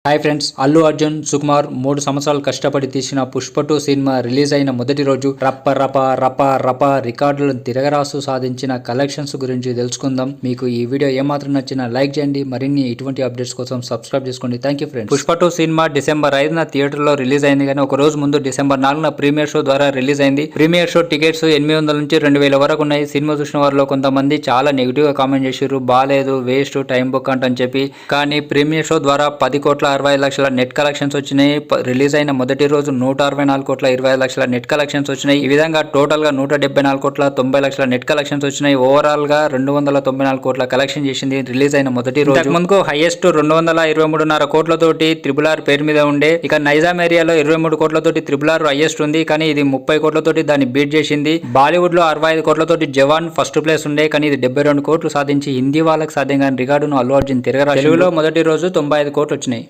Hi friends, Allu Arjun Sukumar 3 సంవత్సరాలు కష్టపడి తీసిన పుష్ప 2 సినిమా రిలీజ్ అయిన మొదటి రోజు రప రికార్డులను తిరగరాసు సాధించిన కలెక్షన్స్ గురించి తెలుసుకుందాం. మీకు ఈ వీడియో ఏమాత్రం నచ్చినా లైక్ చేయండి. మరిన్ని ఇటువంటి అప్డేట్స్ కోసం సబ్స్క్రైబ్ చేసుకోండి. Thank you friends. Pushpa 2 cinema December 5న థియేటర్లో రిలీజ్ అయింది, కానీ ఒక రోజు ముందు డిసెంబర్ 4న ప్రీమియర్ షో ద్వారా రిలీజ్ అయింది. ప్రీమియర్ షో టికెట్స్ 800 నుంచి 2000 వరకు ఉన్నాయి. సినిమా చూసిన వారిలో కొంతమంది చాలా నెగిటివ్ గా కామెంట్ చేశారు, బాగాలేదు, వేస్ట్, టైం బుక్ అంటని చెప్పి. కానీ ప్రీమియర్ షో ద్వారా 10,60 లక్షల నెట్ కలెక్షన్స్ వచ్చినాయి. రిలీజ్ అయిన మొదటి రోజు 164,25 నెట్ కలెక్షన్స్ వచ్చినాయి. ఈ విధంగా టోటల్ గా 174,90 నెట్ కలెక్షన్స్ వచ్చినాయి. ఓవరాల్ గా 294 కోట్ల కలెక్షన్ చేసింది రిలీజ్ అయిన మొదటి రోజు. ముందుకు హైయెస్ట్ 223.5 కోట్లతోటి RRR పేరు మీద ఉండే. ఇక నైజాం ఏరియాలో 23 కోట్లతోటి RRR హైయెస్ట్ ఉంది, కానీ ఇది 30 కోట్లతోటి దాన్ని బీట్ చేసింది. బాలీవుడ్ లో 65 కోట్లతోటి జవాన్ ఫస్ట్ ప్లేస్ ఉండే, కానీ ఇది 72 కోట్లు సాధించి హిందీ వాళ్ళకి సాధ్యం కాని రికార్డును అల్లు అర్జున్ తిరగరాశాడు. తెలుగులో మొదటి రోజు 95 కోట్లు వచ్చినాయి.